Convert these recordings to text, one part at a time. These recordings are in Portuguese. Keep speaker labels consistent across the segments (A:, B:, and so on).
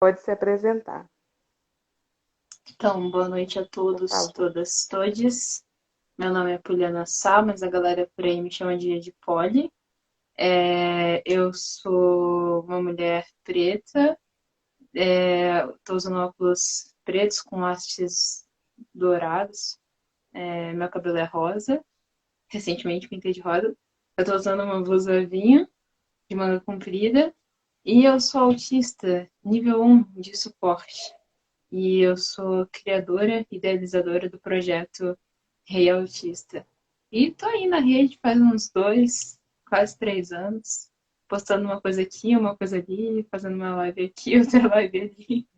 A: Pode se apresentar,
B: Então, boa noite a
A: por
B: todos,
A: favor.
B: todas, todes. Meu nome é Poliana Sá, mas a galera por aí me chama de Poli. Eu sou uma mulher preta, estou usando óculos pretos com hastes dourados, meu cabelo é rosa, recentemente pintei de rosa. Eu estou usando uma blusa vinho de manga comprida e eu sou autista nível 1 de suporte. E eu sou criadora e idealizadora do projeto Rei Autista. E tô aí na rede faz uns 2, quase 3 anos, postando uma coisa aqui, uma coisa ali, fazendo uma live aqui, outra live ali,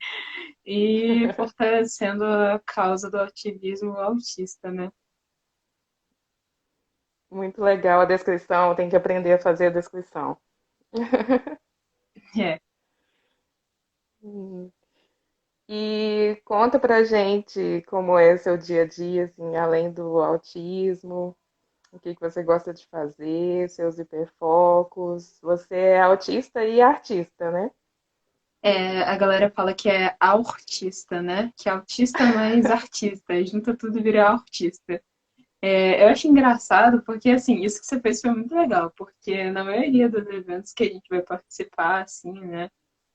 B: e fortalecendo a causa do ativismo autista, né?
A: Muito legal a descrição, tem que aprender a fazer a descrição.
B: É.
A: Hum. E conta pra gente como é o seu dia a dia, assim, além do autismo, o que que você gosta de fazer, seus hiperfocos. Você é autista e artista, né?
B: A galera fala que é autista, né? Que é autista mais artista, junta tudo e vira autista. Eu acho engraçado porque, assim, isso que você fez foi muito legal, porque na maioria dos eventos que a gente vai participar, assim, né,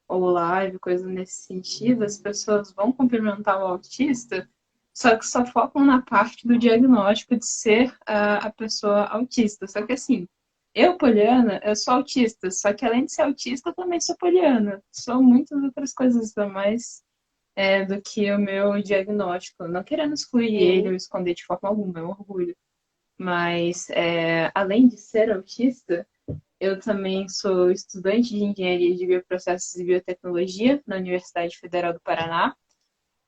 B: ou live, coisa nesse sentido, as pessoas vão cumprimentar o autista, só que só focam na parte do diagnóstico de ser a pessoa autista. Só que, assim, eu, Poliana, eu sou autista, só que além de ser autista, eu também sou poliana. Sou muitas outras coisas a mais do que o meu diagnóstico. Não querendo excluir ele
A: Sim.
B: ou esconder de forma alguma, é um orgulho. Mas, além de ser autista, eu também sou estudante de engenharia de bioprocessos e biotecnologia na Universidade Federal do Paraná.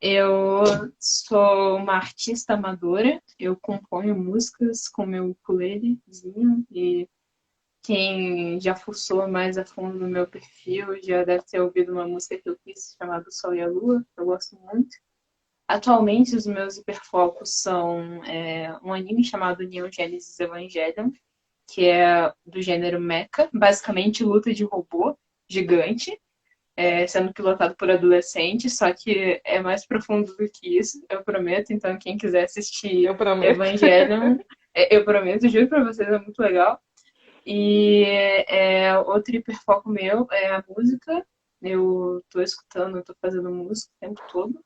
B: Eu sou uma artista amadora, eu componho músicas com meu ukulelezinho e quem já fuçou mais a fundo no meu perfil já deve ter ouvido uma música que eu fiz chamada Sol e a Lua, que eu gosto muito. Atualmente, os meus hiperfocos são um anime chamado Neon Genesis Evangelion, que é do gênero mecha, basicamente luta de robô gigante, sendo pilotado por adolescentes, só que é mais profundo do que isso, eu prometo. Então, quem quiser assistir
A: Eu prometo.
B: Evangelion, eu prometo, juro pra vocês, é muito legal. E outro hiperfoco meu é a música. Eu tô escutando, tô fazendo música o tempo todo.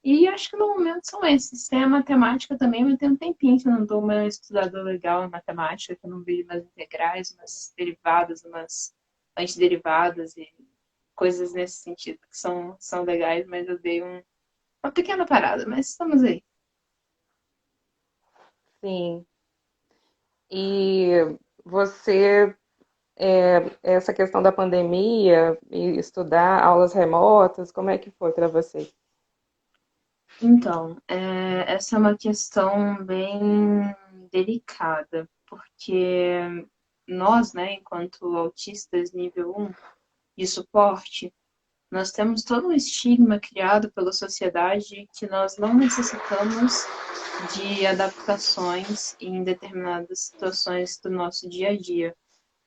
B: E acho que no momento são esses. Tem a matemática também, mas tem um tempinho que eu não dou uma estudada legal em matemática, que eu não vejo umas integrais, umas derivadas, umas antiderivadas e coisas nesse sentido, que são legais, mas eu dei uma pequena parada, mas estamos aí.
A: Sim. E você, essa questão da pandemia e estudar aulas remotas, como é que foi para você?
B: Então, essa é uma questão bem delicada, porque nós, né, enquanto autistas nível 1 de suporte, nós temos todo um estigma criado pela sociedade que nós não necessitamos de adaptações em determinadas situações do nosso dia a dia,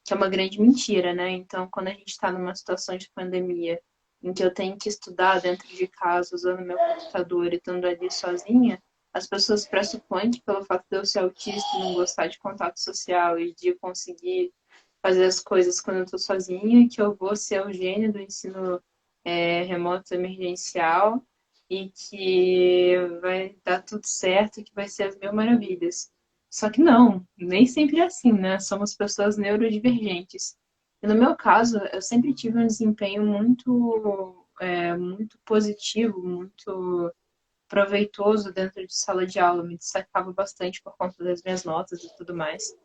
B: que é uma grande mentira, né? Então, quando a gente está numa situação de pandemia, em que eu tenho que estudar dentro de casa, usando meu computador e estando ali sozinha, as pessoas pressupõem que pelo fato de eu ser autista, não gostar de contato social e de conseguir fazer as coisas quando eu estou sozinha, que eu vou ser o gênio do ensino remoto emergencial e que vai dar tudo certo, que vai ser as mil maravilhas. Só que não, nem sempre é assim, né? Somos pessoas neurodivergentes. E no meu caso, eu sempre tive um desempenho muito positivo, muito proveitoso dentro de sala de aula. Me destacava bastante por conta das minhas notas e tudo mais.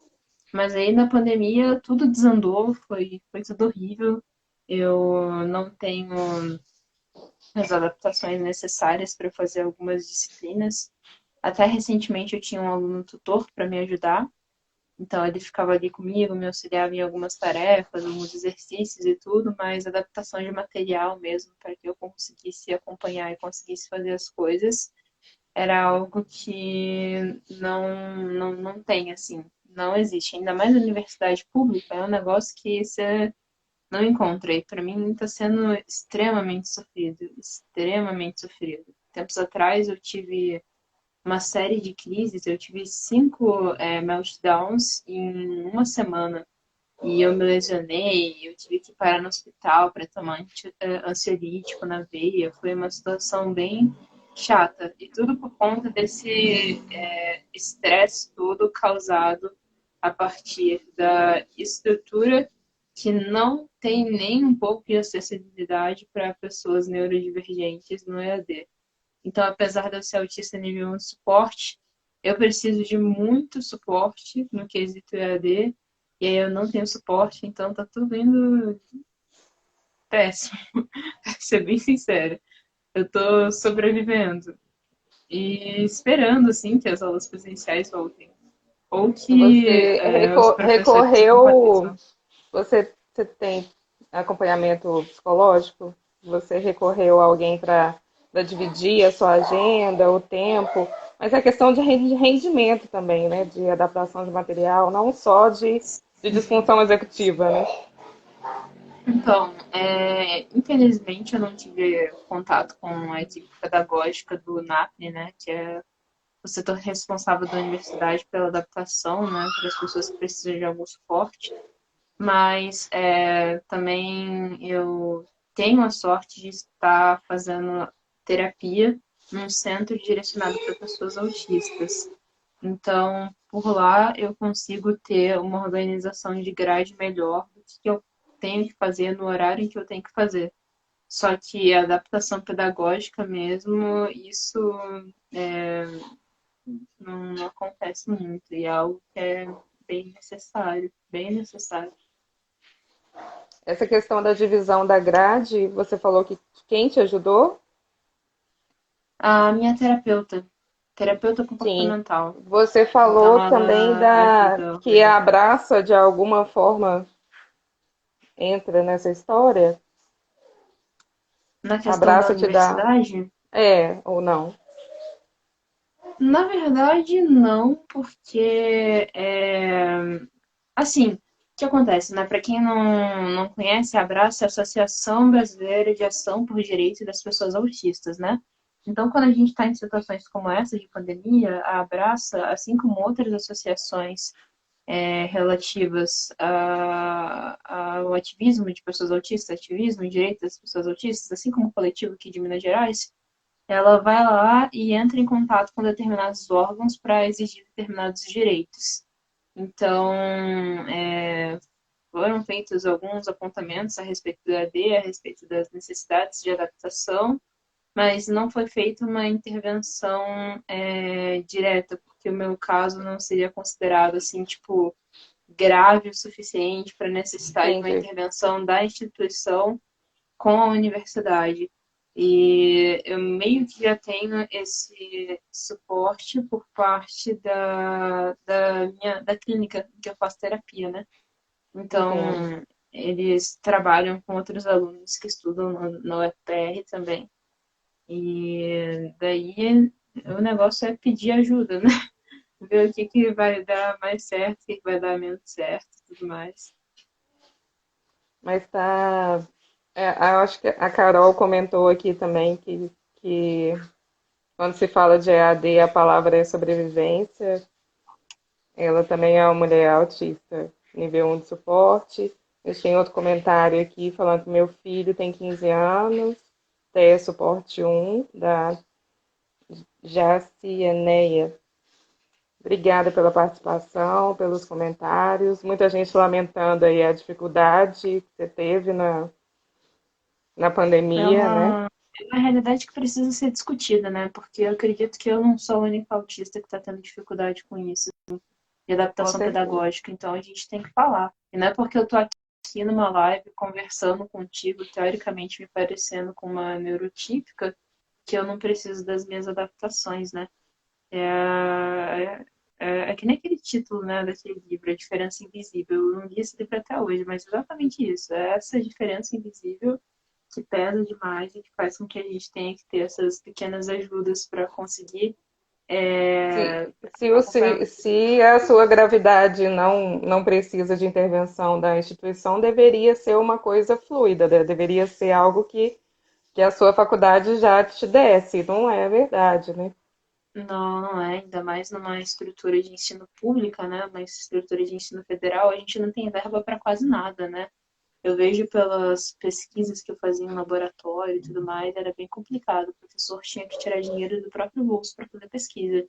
B: Mas aí na pandemia tudo desandou, foi tudo horrível. Eu não tenho as adaptações necessárias para fazer algumas disciplinas. Até recentemente eu tinha um aluno tutor para me ajudar, então ele ficava ali comigo, me auxiliava em algumas tarefas, alguns exercícios e tudo, mas adaptação de material mesmo para que eu conseguisse acompanhar e conseguisse fazer as coisas era algo que não tem, assim, não existe. Ainda mais na universidade pública, é um negócio que você não encontro. E para mim está sendo extremamente sofrido, extremamente sofrido. Tempos atrás eu tive uma série de crises, eu tive 5 meltdowns em uma semana. E eu me lesionei, eu tive que parar no hospital para tomar ansiolítico na veia. Foi uma situação bem chata. E tudo por conta desse estresse todo causado a partir da estrutura que não tem nem um pouco de acessibilidade para pessoas neurodivergentes no EAD. Então, apesar de eu ser autista nível 1 de suporte, eu preciso de muito suporte no quesito EAD, e aí eu não tenho suporte, então tá tudo indo péssimo, pra ser bem sincera. Eu tô sobrevivendo e esperando, assim, que as aulas presenciais voltem. Ou que
A: Você
B: os professores se
A: recorreu,
B: compareçam.
A: você tem acompanhamento psicológico? Você recorreu a alguém para dividir a sua agenda, o tempo? Mas é questão de rendimento também, né? De adaptação de material, não só de disfunção executiva, né?
B: Então, infelizmente eu não tive contato com a equipe pedagógica do NAPNE, né, que é o setor responsável da universidade pela adaptação, né, para as pessoas que precisam de algum suporte. Mas também eu tenho a sorte de estar fazendo terapia num centro direcionado para pessoas autistas. Então, por lá eu consigo ter uma organização de grade melhor do que eu tenho que fazer no horário em que eu tenho que fazer. Só que a adaptação pedagógica mesmo, isso é, não acontece muito e é algo que é bem necessário, bem necessário.
A: Essa questão da divisão da grade, você falou que quem te ajudou?
B: A minha terapeuta
A: Sim.
B: comportamental,
A: Você
B: então
A: falou também
B: ela
A: da
B: ajuda a
A: que a
B: organizar.
A: Abraça de alguma forma entra nessa história?
B: Na
A: A
B: questão da
A: Abraça te dá
B: universidade,
A: ou não?
B: na verdade não, porque assim, o que acontece, né? Para quem não conhece, a Abraço é a Associação Brasileira de Ação por Direitos das Pessoas Autistas, né? Então, quando a gente está em situações como essa de pandemia, a Abraça, assim como outras associações relativas ao ativismo de pessoas autistas, ativismo e direitos das pessoas autistas, assim como o coletivo aqui de Minas Gerais, ela vai lá e entra em contato com determinados órgãos para exigir determinados direitos. Então, foram feitos alguns apontamentos a respeito do AD, a respeito das necessidades de adaptação, mas não foi feita uma intervenção direta, porque o meu caso não seria considerado assim, tipo, grave o suficiente para necessitar de uma
A: Entendi.
B: intervenção da instituição com a universidade. E eu meio que já tenho esse suporte por parte da clínica que eu faço terapia, né?
A: Entendo.
B: Então, eles trabalham com outros alunos que estudam na UFPR também. E daí o negócio é pedir ajuda, né? Ver o que vai dar mais certo, o que vai dar menos certo e tudo mais.
A: Mas tá. Eu acho que a Carol comentou aqui também que quando se fala de EAD, a palavra é sobrevivência. Ela também é uma mulher autista, nível 1 de suporte. Eu tenho outro comentário aqui falando que meu filho tem 15 anos, TE suporte 1, da Jacianeia. Obrigada pela participação, pelos comentários. Muita gente lamentando aí a dificuldade que você teve na
B: É
A: pandemia, né?
B: uma realidade que precisa ser discutida, né? Porque eu acredito que eu não sou a única autista que está tendo dificuldade com isso, de
A: Com
B: adaptação
A: certeza.
B: pedagógica. Então a gente tem que falar. E não é porque eu tô aqui numa live conversando contigo, teoricamente me parecendo com uma neurotípica, que eu não preciso das minhas adaptações, né? É que nem aquele título, né, daquele livro, A Diferença Invisível. Eu não li esse livro até hoje, mas exatamente isso. É essa diferença invisível que pesa demais e que faz com que a gente tenha que ter essas pequenas ajudas para conseguir
A: Se,
B: é,
A: se, o- se,
B: acompanhamento.
A: se a sua gravidade não precisa de intervenção da instituição, deveria ser uma coisa fluida, né? Deveria ser algo que a sua faculdade já te desse. Não é verdade, né?
B: Não, não é, ainda mais numa estrutura de ensino pública, né? Uma estrutura de ensino federal, a gente não tem verba para quase nada, né? Eu vejo pelas pesquisas que eu fazia em laboratório e tudo mais, era bem complicado. O professor tinha que tirar dinheiro do próprio bolso para fazer pesquisa.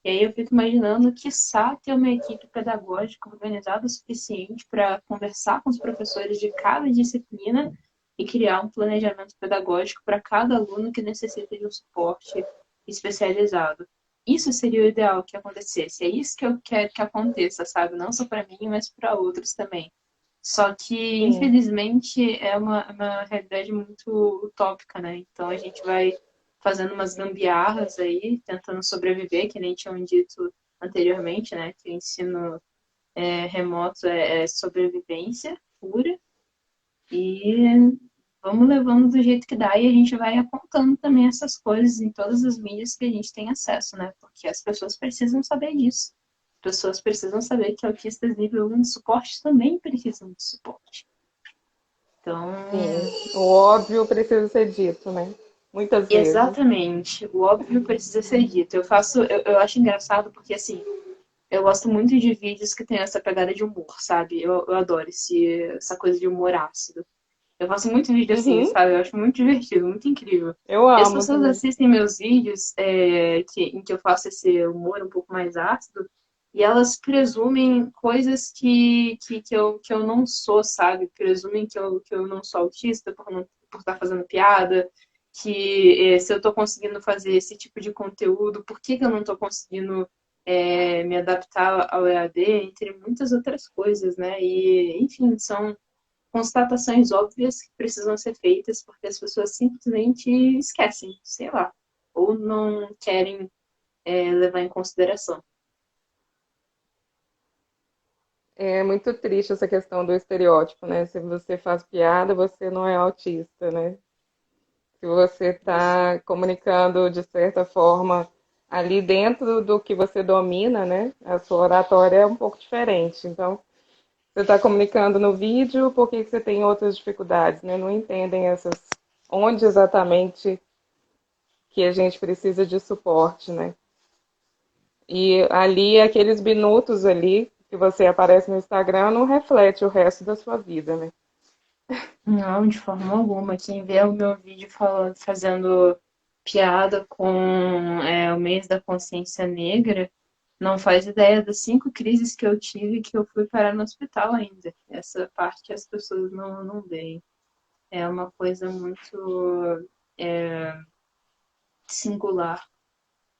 B: E aí eu fico imaginando, quiçá, ter uma equipe pedagógica organizada o suficiente para conversar com os professores de cada disciplina e criar um planejamento pedagógico para cada aluno que necessita de um suporte especializado. Isso seria o ideal que acontecesse. É isso que eu quero que aconteça, sabe? Não só para mim, mas para outros também. Só que,
A: Sim.
B: infelizmente, é uma realidade muito utópica, né? Então a gente vai fazendo umas gambiarras aí, tentando sobreviver, que nem tinham dito anteriormente, né? Que o ensino remoto é sobrevivência pura. E vamos levando do jeito que dá e a gente vai apontando também essas coisas em todas as mídias que a gente tem acesso, né? Porque as pessoas precisam saber disso. As pessoas precisam saber que autistas nível 1 de suporte também precisam de suporte. Então,
A: Sim, o óbvio precisa ser dito, né? Muitas vezes.
B: exatamente, o óbvio precisa ser dito. Eu acho engraçado porque assim, eu gosto muito de vídeos que tem essa pegada de humor, sabe? Eu adoro essa coisa de humor ácido. Eu faço muito vídeo assim,
A: Uhum,
B: sabe? Eu acho muito divertido, muito incrível.
A: eu
B: E as
A: amo
B: pessoas
A: também.
B: assistem meus vídeos em que eu faço esse humor um pouco mais ácido e elas presumem coisas que eu não sou, sabe? Presumem que eu não sou autista por estar fazendo piada, que se eu estou conseguindo fazer esse tipo de conteúdo, por que eu não estou conseguindo me adaptar ao EAD, entre muitas outras coisas, né? E, enfim, são constatações óbvias que precisam ser feitas porque as pessoas simplesmente esquecem, sei lá, ou não querem levar em consideração.
A: É muito triste essa questão do estereótipo, né? Se você faz piada, você não é autista, né? Se você
B: Isso.
A: está comunicando de certa forma ali dentro do que você domina, né? A sua oratória é um pouco diferente. Então, você está comunicando no vídeo, por que que você tem outras dificuldades, né? Não entendem essas, onde exatamente que a gente precisa de suporte, né? E ali, aqueles minutos ali que você aparece no Instagram não reflete o resto da sua vida, né?
B: Não, de forma alguma. Quem vê o meu vídeo falando, fazendo piada com o mês da consciência negra não faz ideia das 5 crises que eu tive que eu fui parar no hospital ainda. Essa parte as pessoas não veem. É uma coisa muito singular.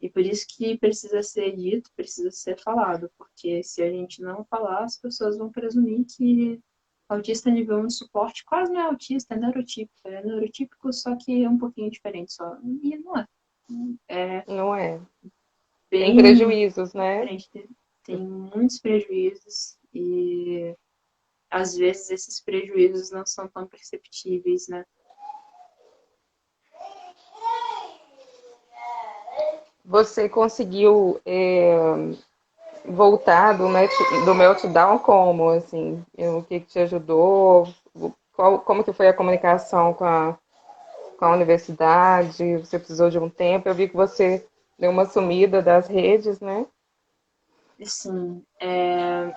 B: E por isso que precisa ser dito, precisa ser falado, porque se a gente não falar, as pessoas vão presumir que autista nível 1 de suporte quase não é autista, é neurotípico, só que é um pouquinho diferente só. E não é. É
A: Não é. Tem
B: bem
A: prejuízos, né?
B: diferente. Tem muitos prejuízos e às vezes esses prejuízos não são tão perceptíveis, né?
A: Você conseguiu voltar do meltdown como, assim? O que que te ajudou? Como que foi a comunicação com a universidade? Você precisou de um tempo? Eu vi que você deu uma sumida das redes, né?
B: Assim,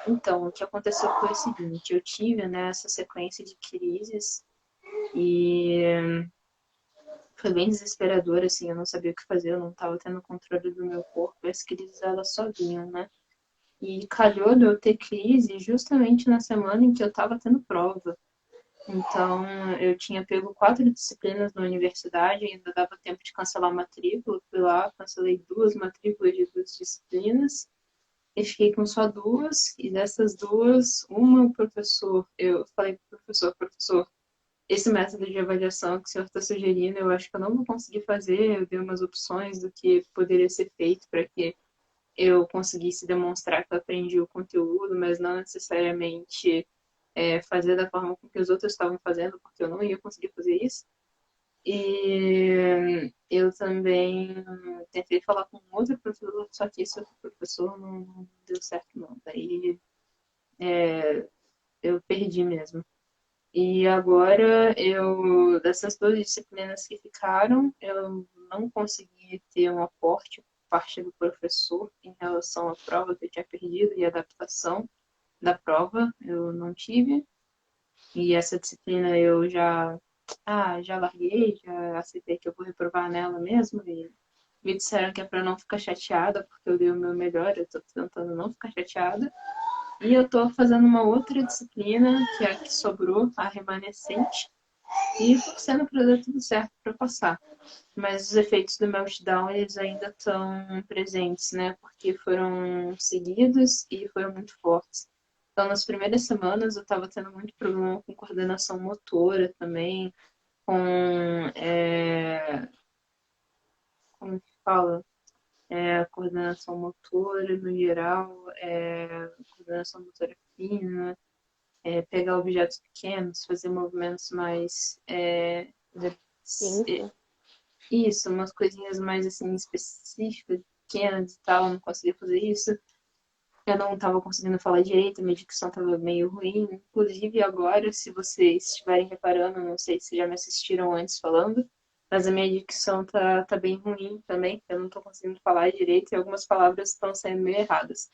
B: então, o que aconteceu foi o seguinte, eu tive, né, essa sequência de crises e foi bem desesperador, assim, eu não sabia o que fazer, eu não estava tendo controle do meu corpo, e as crises elas só vinham, né? E calhou de eu ter crise justamente na semana em que eu estava tendo prova. Então, eu tinha pego 4 disciplinas na universidade, ainda dava tempo de cancelar a matrícula, fui lá, cancelei 2 matrículas de 2 disciplinas, e fiquei com só 2, e dessas 2, uma o professor, eu falei pro professor, professor, esse método de avaliação que o senhor está sugerindo, eu acho que eu não vou conseguir fazer. Eu dei umas opções do que poderia ser feito para que eu conseguisse demonstrar que eu aprendi o conteúdo, mas não necessariamente fazer da forma com que os outros estavam fazendo, porque eu não ia conseguir fazer isso. E eu também tentei falar com outro professor, só que esse outro professor não deu certo, não. Daí eu perdi mesmo. E agora, dessas duas disciplinas que ficaram, eu não consegui ter um aporte por parte do professor em relação à prova que eu tinha perdido e adaptação da prova, eu não tive. E essa disciplina eu já larguei, já aceitei que eu vou reprovar nela mesmo. E me disseram que é para não ficar chateada, porque eu dei o meu melhor, eu estou tentando não ficar chateada. E eu estou fazendo uma outra disciplina, que é a que sobrou, a remanescente, e torcendo para dar tudo certo para passar. Mas os efeitos do meltdown, eles ainda estão presentes, né? Porque foram seguidos e foram muito fortes. Então, nas primeiras semanas, eu estava tendo muito problema com coordenação motora também, com, como que fala? Coordenação motora no geral, coordenação motora fina, pegar objetos pequenos, fazer movimentos mais.
A: De pinça.
B: Isso, umas coisinhas mais assim específicas, pequenas e tal, eu não conseguia fazer isso. Eu não estava conseguindo falar direito, a minha dicção estava meio ruim. Inclusive agora, se vocês estiverem reparando, não sei se já me assistiram antes falando, mas a minha dicção tá bem ruim também, eu não estou conseguindo falar direito e algumas palavras estão saindo meio erradas.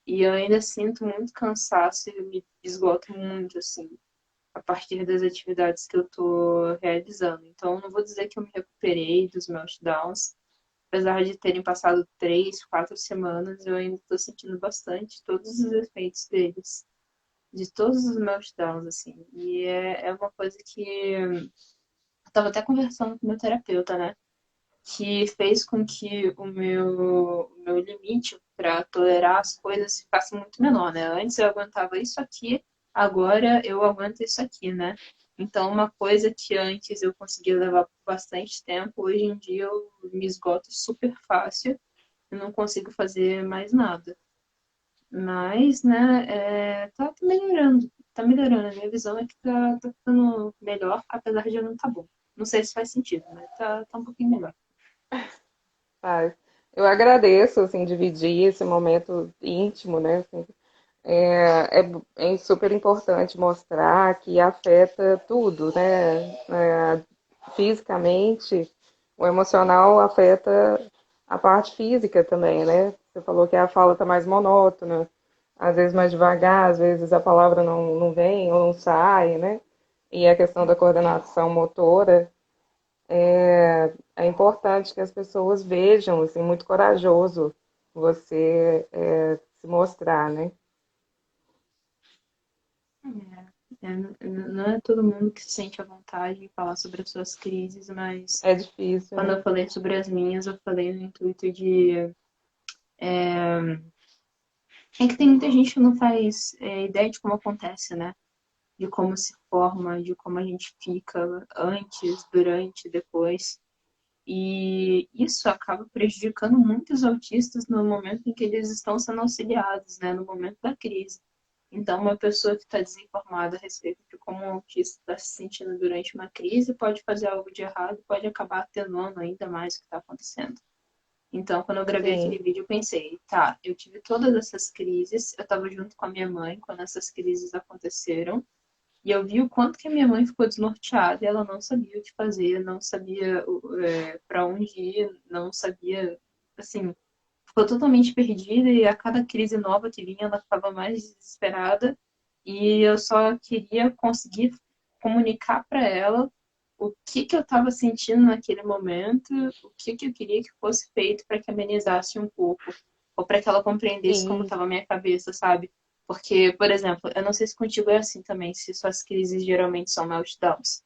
B: E eu ainda sinto muito cansaço e eu me esgoto muito, assim, a partir das atividades que eu estou realizando. Então, não vou dizer que eu me recuperei dos meltdowns, apesar de terem passado 3, 4 semanas, eu ainda estou sentindo bastante todos os efeitos deles, de todos os meltdowns, assim. E é uma coisa que eu estava até conversando com o meu terapeuta, né? Que fez com que o meu limite para tolerar as coisas ficasse muito menor, né? Antes eu aguentava isso aqui, agora eu aguento isso aqui, né? Então, uma coisa que antes eu conseguia levar por bastante tempo, hoje em dia eu me esgoto super fácil e não consigo fazer mais nada. Mas, né, tá melhorando. Tá melhorando. A minha visão é que tá ficando melhor, apesar de não tá bom. Não sei se faz sentido, mas tá um pouquinho melhor.
A: Faz. Eu agradeço, assim, dividir esse momento íntimo, né? Assim, é super importante mostrar que afeta tudo, né? Fisicamente, o emocional afeta a parte física também, né? Você falou que a fala está mais monótona, às vezes mais devagar, às vezes a palavra não vem ou não sai, né? E a questão da coordenação motora, é importante que as pessoas vejam, assim, muito corajoso você se mostrar, né?
B: Não é todo mundo que se sente à vontade em falar sobre as suas crises, mas
A: É difícil,
B: quando
A: né?
B: eu falei sobre as minhas, eu falei no intuito de. É que tem muita gente que não faz ideia de como acontece, né? De como se forma, de como a gente fica antes, durante, depois. E isso acaba prejudicando muitos autistas no momento em que eles estão sendo auxiliados, né? No momento da crise. Então, uma pessoa que está desinformada a respeito de como um autista está se sentindo durante uma crise pode fazer algo de errado, pode acabar atenuando ainda mais o que está acontecendo. Então, quando eu gravei aquele
A: Sim,
B: vídeo, eu pensei, tá, eu tive todas essas crises, eu estava junto com a minha mãe quando essas crises aconteceram, e eu vi o quanto que a minha mãe ficou desnorteada e ela não sabia o que fazer, não sabia para onde ir, não sabia, assim, ficou totalmente perdida e a cada crise nova que vinha, ela ficava mais desesperada e eu só queria conseguir comunicar para ela o que que eu estava sentindo naquele momento, o que que eu queria que fosse feito para que amenizasse um pouco, ou para que ela compreendesse como
A: sim.
B: estava a minha cabeça, sabe? Porque, por exemplo, eu não sei se contigo é assim também, se suas crises geralmente são meltdowns.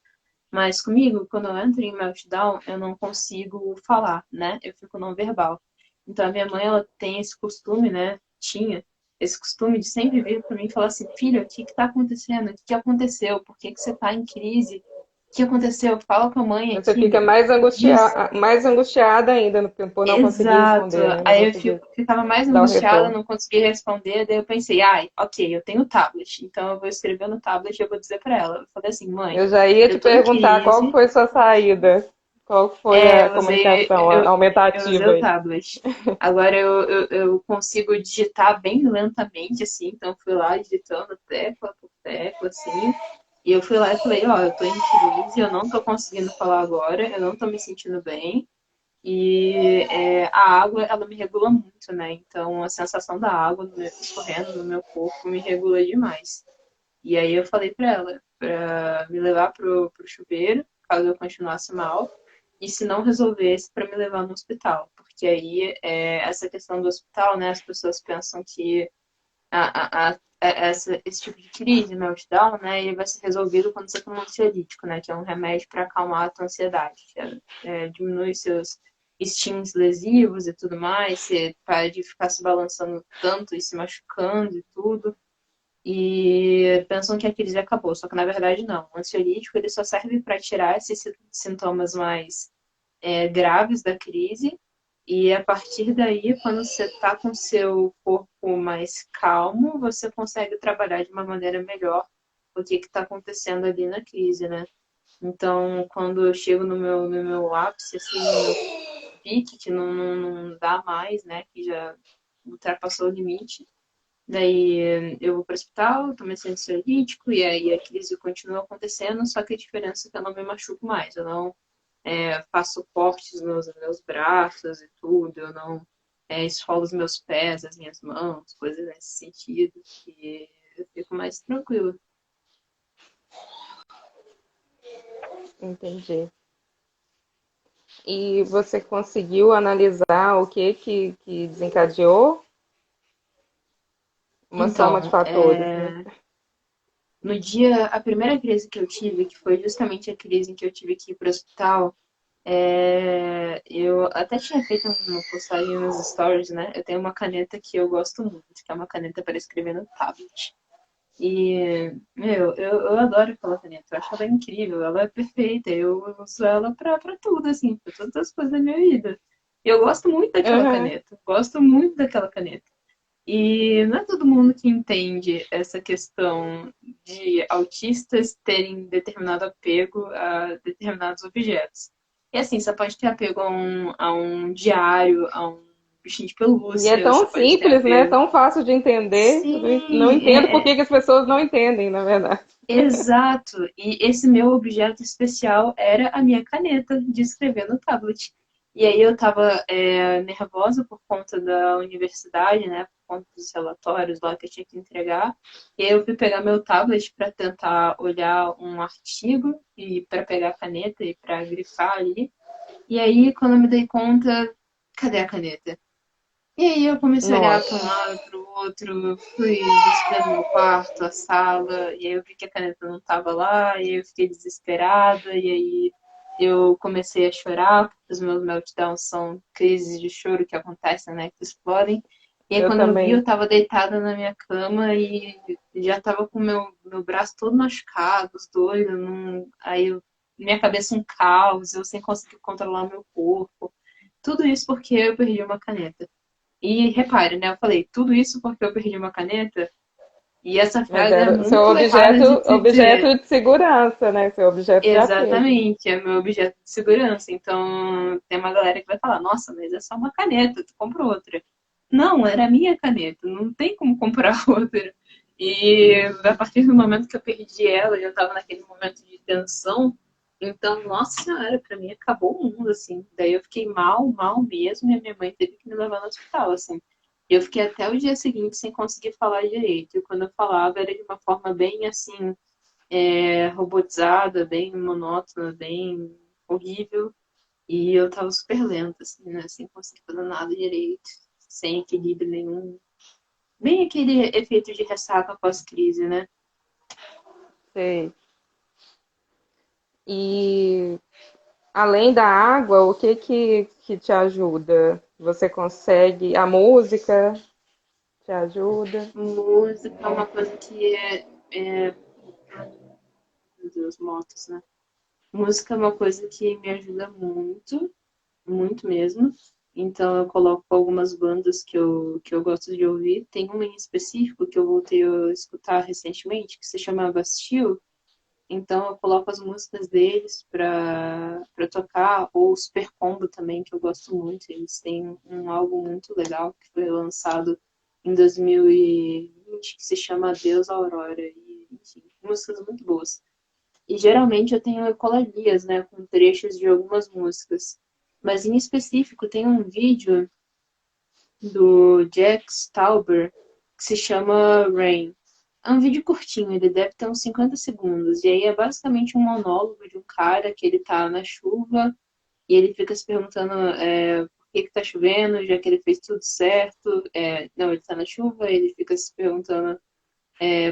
B: Mas comigo, quando eu entro em meltdown, eu não consigo falar, né? Eu fico não verbal. Então a minha mãe, ela tem esse costume, né? Tinha esse costume de sempre vir para mim e falar assim: filha, o que que tá acontecendo? O que que aconteceu? Por que que você tá em crise? O que aconteceu? Fala com a mãe
A: Você
B: aqui,
A: fica
B: diz.
A: mais angustiada ainda por não conseguir
B: Exato.
A: responder, né? Não
B: Aí eu
A: conseguir
B: ficava mais
A: dar o
B: angustiada,
A: retorno.
B: não conseguia responder. Daí eu pensei, ai, ok, eu tenho tablet, então eu vou escrever no tablet e eu vou dizer para ela. Eu falei assim, mãe,
A: Eu já ia te
B: eu tô em
A: perguntar qual
B: crise.
A: foi sua saída. Qual foi
B: É,
A: a comunicação
B: eu usei
A: aumentativa
B: o
A: aí?
B: tablet. Agora eu consigo digitar bem lentamente, assim, então eu fui lá digitando tecla por tecla, assim. E eu fui lá e falei, ó, eu tô em crise, eu não tô conseguindo falar agora, eu não tô me sentindo bem. E a água, ela me regula muito, né? Então a sensação da água escorrendo no meu corpo me regula demais. E aí eu falei pra ela, pra me levar pro chuveiro, caso eu continuasse mal, e se não resolvesse, pra me levar no hospital. Porque aí, essa questão do hospital, né, as pessoas pensam que esse tipo de crise, meltdown, né, ele vai ser resolvido quando você toma um ansiolítico, né, que é um remédio para acalmar a tua ansiedade, que diminui seus instintos lesivos e tudo mais, você para de ficar se balançando tanto e se machucando e tudo e pensam que a crise acabou, só que na verdade não. O ansiolítico ele só serve para tirar esses sintomas mais graves da crise e a partir daí, quando você está com seu corpo mais calmo, você consegue trabalhar de uma maneira melhor o que está acontecendo ali na crise, né? Então, quando eu chego no meu ápice, assim, no meu pique, que não dá mais, né? Que já ultrapassou o limite, daí eu vou para o hospital, tomo esse ansiolítico, e aí a crise continua acontecendo, só que a diferença é que eu não me machuco mais, eu não faço cortes nos meus braços e tudo, eu não esfolo os meus pés, as minhas mãos, coisas nesse sentido, e eu fico mais tranquila.
A: Entendi. E você conseguiu analisar o que desencadeou? Uma soma de
B: Então,
A: fatores, né?
B: no dia, a primeira crise que eu tive, que foi justamente a crise em que eu tive que ir para o hospital, eu até tinha feito uma postagem nos stories, né? Eu tenho uma caneta que eu gosto muito, que é uma caneta para escrever no tablet. E, meu, eu adoro aquela caneta, eu acho ela incrível, ela é perfeita, eu uso ela pra tudo, assim, pra todas as coisas da minha vida. E eu gosto muito daquela
A: Uhum.
B: caneta, gosto muito daquela caneta. E não é todo mundo que entende essa questão de autistas terem determinado apego a determinados objetos. E assim, você pode ter apego a um diário, a um bichinho de
A: E é
B: pelúcia,
A: tão
B: você pode ter
A: simples, né?
B: apego.
A: Tão fácil de entender. Eu não
B: Sim,
A: entendo por que que as pessoas não entendem, na verdade.
B: exato. E esse meu objeto especial era a minha caneta de escrever no tablet. E aí eu tava nervosa por conta da universidade, né? Por conta dos relatórios lá que eu tinha que entregar. E aí eu fui pegar meu tablet para tentar olhar um artigo e para pegar a caneta e para grifar ali. E aí, quando eu me dei conta, cadê a caneta? E aí eu comecei a olhar para um
A: Nossa,
B: lado, para o outro, fui vasculhando meu quarto, a sala, e aí eu vi que a caneta não estava lá, e aí eu fiquei desesperada, e aí eu comecei a chorar, porque os meus meltdowns são crises de choro que acontecem, né, que explodem. E aí
A: eu
B: quando eu vi, eu
A: também.
B: estava deitada na minha cama e já estava com meu braço todo machucado, os dois, minha cabeça um caos, eu sem conseguir controlar meu corpo. Tudo isso porque eu perdi uma caneta. E repare, né? Eu falei tudo isso porque eu perdi uma caneta. E essa
A: Mas
B: frase é
A: era o seu
B: muito errada de se dizer.
A: objeto de segurança, né? Seu objeto de apego.
B: Exatamente, é meu objeto de segurança. Então, tem uma galera que vai falar: Nossa, mas é só uma caneta, tu compra outra. Não, era a minha caneta, não tem como comprar outra. E a partir do momento que eu perdi ela, eu já estava naquele momento de tensão. Então, nossa senhora, pra mim acabou o mundo, assim. Daí eu fiquei mal, mal mesmo, e a minha mãe teve que me levar no hospital, assim. E eu fiquei até o dia seguinte sem conseguir falar direito. E quando eu falava, era de uma forma bem, assim, robotizada, bem monótona, bem horrível. E eu tava super lenta, assim, né? Sem conseguir fazer nada direito, sem equilíbrio nenhum. Bem aquele efeito de ressaca pós-crise, né?
A: Sei. E além da água, o que te ajuda? Você consegue. A música te ajuda?
B: Música é uma coisa que meu Deus, motos, né? Música é uma coisa que me ajuda muito, muito mesmo. Então eu coloco algumas bandas que eu gosto de ouvir. Tem uma em específico que eu voltei a escutar recentemente, que se chama Bastille. Então eu coloco as músicas deles pra tocar, ou o Super Combo também, que eu gosto muito. Eles têm um álbum muito legal que foi lançado em 2020, que se chama Deus Aurora. E, enfim, músicas muito boas. E geralmente eu tenho ecolalias, né, com trechos de algumas músicas. Mas em específico tem um vídeo do Jack Stauber que se chama Rain. É um vídeo curtinho, ele deve ter uns 50 segundos. E aí é basicamente um monólogo de um cara que ele tá na chuva e ele fica se perguntando por que que tá chovendo, já que ele fez tudo certo. Não, ele tá na chuva, ele fica se perguntando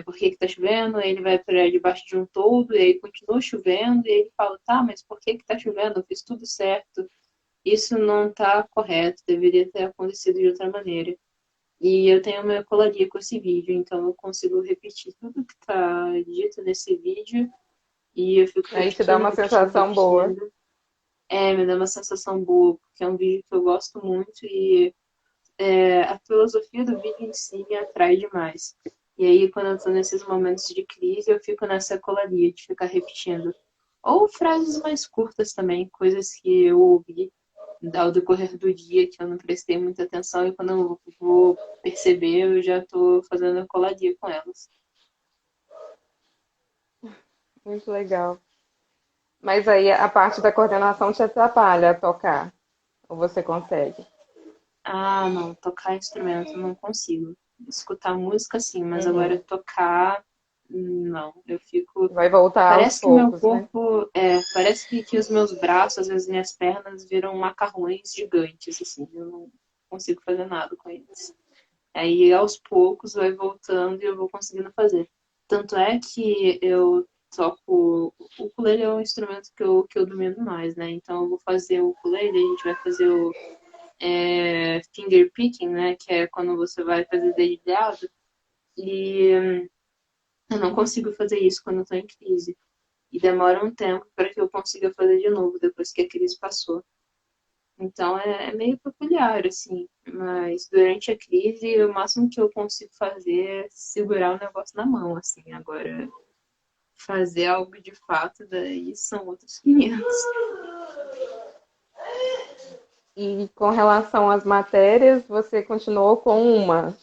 B: por que que tá chovendo, aí ele vai para debaixo de um toldo e aí continua chovendo e ele fala, tá, mas por que que tá chovendo? Eu fiz tudo certo. Isso não tá correto, deveria ter acontecido de outra maneira. E eu tenho uma ecolalia com esse vídeo, então eu consigo repetir tudo que tá dito nesse vídeo e eu fico
A: Aí te dá
B: repetindo,
A: uma
B: repetindo,
A: sensação boa.
B: repetindo. Me dá uma sensação boa, porque é um vídeo que eu gosto muito e a filosofia do vídeo em si me atrai demais. E aí, quando eu tô nesses momentos de crise, eu fico nessa ecolalia de ficar repetindo. Ou frases mais curtas também, coisas que eu ouvi ao decorrer do dia que eu não prestei muita atenção e quando eu vou perceber, eu já tô fazendo ecolalia com elas.
A: Muito legal. Mas aí a parte da coordenação te atrapalha a tocar. Ou você consegue?
B: Ah, não, tocar instrumento eu não consigo. Escutar música sim, mas agora
A: Uhum.
B: tocar, não. Eu fico.
A: Vai voltar aos
B: Parece que meu
A: poucos, né?
B: corpo. Parece que os meus braços, as minhas pernas viram macarrões gigantes, assim. Eu não consigo fazer nada com eles. Aí aos poucos vai voltando e eu vou conseguindo fazer. Tanto é que eu toco. O ukulele é um instrumento que eu domino mais, né? Então eu vou fazer o ukulele, a gente vai fazer o finger picking, né? Que é quando você vai fazer dedilhado. E eu não consigo fazer isso quando eu tô em crise. E demora um tempo para que eu consiga fazer de novo depois que a crise passou. Então é meio peculiar, assim. Mas durante a crise, o máximo que eu consigo fazer é segurar o negócio na mão, assim. Agora, fazer algo de fato, daí são outros 500.
A: E com relação às matérias, você continuou com uma.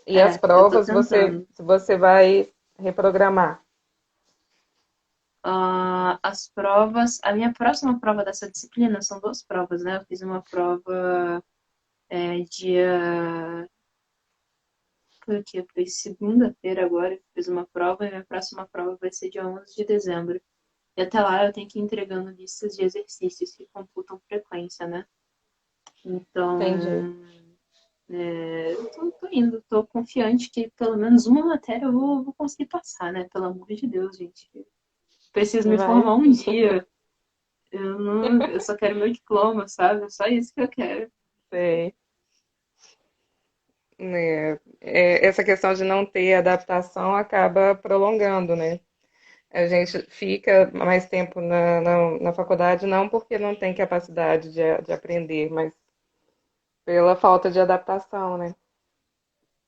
A: E as
B: Eu tô
A: provas
B: tentando.
A: você vai reprogramar.
B: As provas, a minha próxima prova dessa disciplina são duas provas, né? Eu fiz uma prova dia. Foi o quê? Foi segunda-feira agora, eu fiz uma prova e minha próxima prova vai ser dia 11 de dezembro. E até lá eu tenho que ir entregando listas de exercícios que computam frequência, né?
A: Entendi.
B: Então, eu tô indo, tô confiante que pelo menos uma matéria eu vou conseguir passar, né? Pelo amor de Deus, gente. Preciso me
A: Vai
B: formar um
A: sim.
B: dia. Eu só quero meu diploma, sabe? É só isso que eu quero.
A: Sei. Essa questão de não ter adaptação acaba prolongando, né? A gente fica mais tempo na faculdade, não porque não tem capacidade de aprender, mas pela falta de adaptação, né?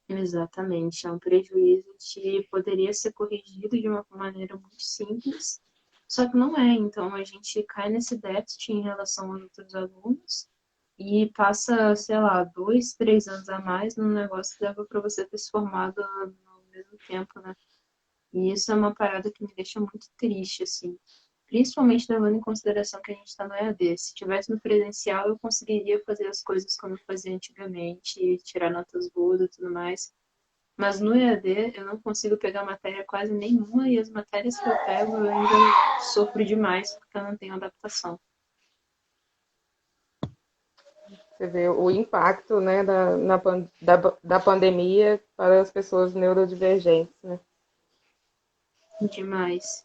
B: Exatamente, é um prejuízo que poderia ser corrigido de uma maneira muito simples, só que não é. Então a gente cai nesse déficit em relação aos outros alunos e passa, sei lá, 2, 3 anos a mais num negócio que dava para você ter se formado no mesmo tempo, né? E isso é uma parada que me deixa muito triste, assim. Principalmente levando em consideração que a gente está no EAD. Se tivesse no presencial, eu conseguiria fazer as coisas como eu fazia antigamente, tirar notas boas e tudo mais. Mas no EAD eu não consigo pegar matéria quase nenhuma e as matérias que eu pego eu ainda sofro demais porque eu não tenho adaptação.
A: Você vê o impacto, né, da pandemia para as pessoas neurodivergentes, né?
B: Demais.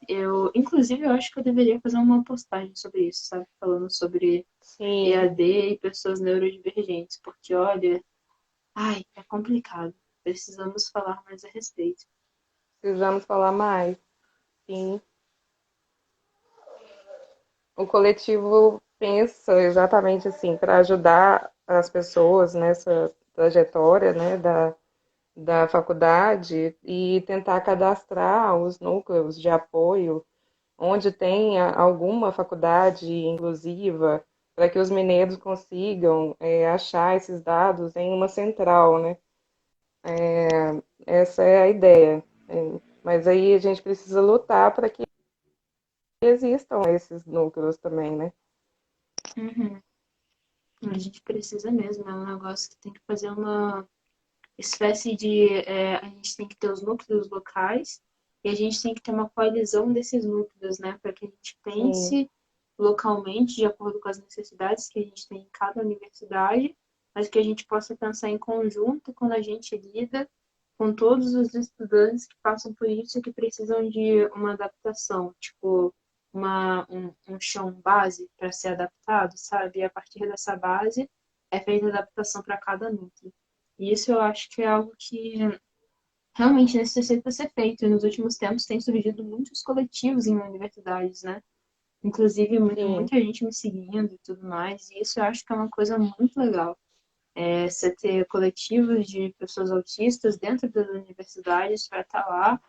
B: Inclusive, eu acho que eu deveria fazer uma postagem sobre isso, sabe? Falando sobre
A: Sim,
B: EAD e pessoas neurodivergentes, porque olha, ai, é complicado. Precisamos falar mais a respeito.
A: precisamos falar mais. Sim. O coletivo pensa exatamente assim, para ajudar as pessoas nessa trajetória, né, da faculdade e tentar cadastrar os núcleos de apoio onde tenha alguma faculdade inclusiva, para que os mineiros consigam achar esses dados em uma central, né? Essa é a ideia. Mas aí a gente precisa lutar para que existam esses núcleos também, né?
B: Uhum. A gente precisa mesmo, é um negócio que tem que fazer uma espécie de. A gente tem que ter os núcleos locais e a gente tem que ter uma coalizão desses núcleos, né? Para que a gente
A: Sim,
B: pense localmente, de acordo com as necessidades que a gente tem em cada universidade, mas que a gente possa pensar em conjunto quando a gente lida com todos os estudantes que passam por isso e que precisam de uma adaptação, tipo um chão base para ser adaptado, sabe? E a partir dessa base é feita a adaptação para cada núcleo. E isso eu acho que é algo que realmente necessita ser feito. E nos últimos tempos tem surgido muitos coletivos em universidades, né? Inclusive,
A: sim,
B: muita gente me seguindo e tudo mais. E isso eu acho que é uma coisa muito legal. É você ter coletivos de pessoas autistas dentro das universidades para estar lá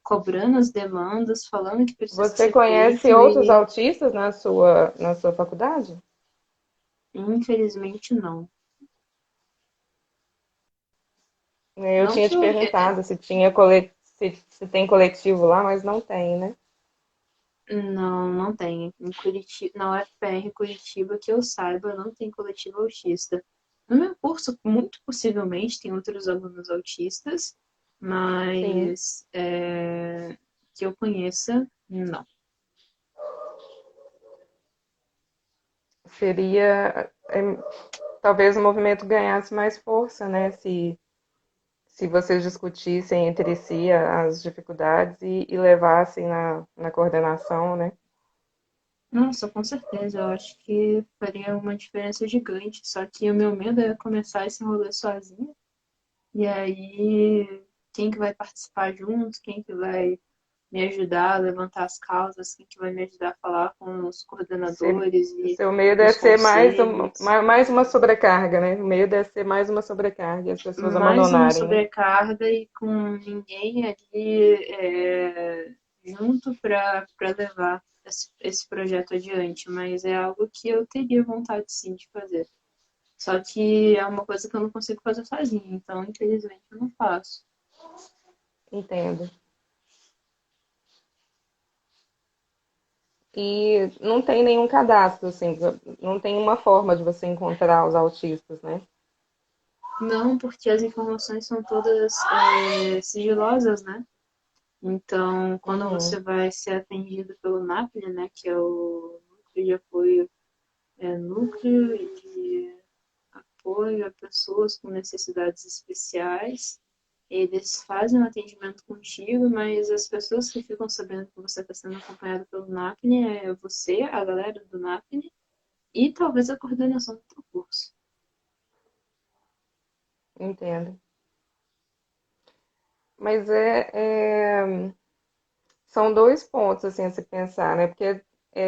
B: cobrando as demandas, falando que precisa
A: você
B: ser
A: conhece
B: feito
A: outros
B: e,
A: autistas na sua faculdade?
B: infelizmente, não.
A: Eu
B: Não
A: tinha
B: que
A: te
B: eu,
A: perguntado se tinha se tem coletivo lá, mas não tem, né?
B: não, não tem. Em Curitiba, na UFPR Curitiba, que eu saiba, não tem coletivo autista. No meu curso, muito possivelmente, tem outros alunos autistas,
A: Sim.
B: mas que eu conheça, não.
A: Seria, talvez o movimento ganhasse mais força, né? Se vocês discutissem entre si as dificuldades e levassem na coordenação, né?
B: Nossa, com certeza, eu acho que faria uma diferença gigante. Só que o meu medo é começar esse rolê sozinho. E aí, quem que vai participar junto? Quem que vai me ajudar a levantar as causas? Quem que vai me ajudar a falar com os coordenadores
A: O
B: e
A: seu medo é
B: os
A: ser
B: conselhos?
A: mais uma sobrecarga, né? O medo é ser mais uma sobrecarga e as pessoas
B: Mais uma
A: abandonarem, né?
B: sobrecarga e com ninguém ali junto para levar esse projeto adiante. Mas é algo que eu teria vontade sim de fazer. Só que é uma coisa que eu não consigo fazer sozinha, então infelizmente eu não faço.
A: Entendo. E não tem nenhum cadastro, assim, não tem uma forma de você encontrar os autistas, né?
B: Não, porque as informações são todas sigilosas, né? Então, quando
A: Uhum.
B: você vai ser atendido pelo NAPNE, né, que é o Núcleo de Apoio, Núcleo de Apoio a Pessoas com Necessidades Especiais, eles fazem um atendimento contigo, mas as pessoas que ficam sabendo que você está sendo acompanhado pelo NAPNE é você, a galera do NAPNE e talvez a coordenação do teu curso.
A: Entendo. Mas são dois pontos assim a se pensar, né? Porque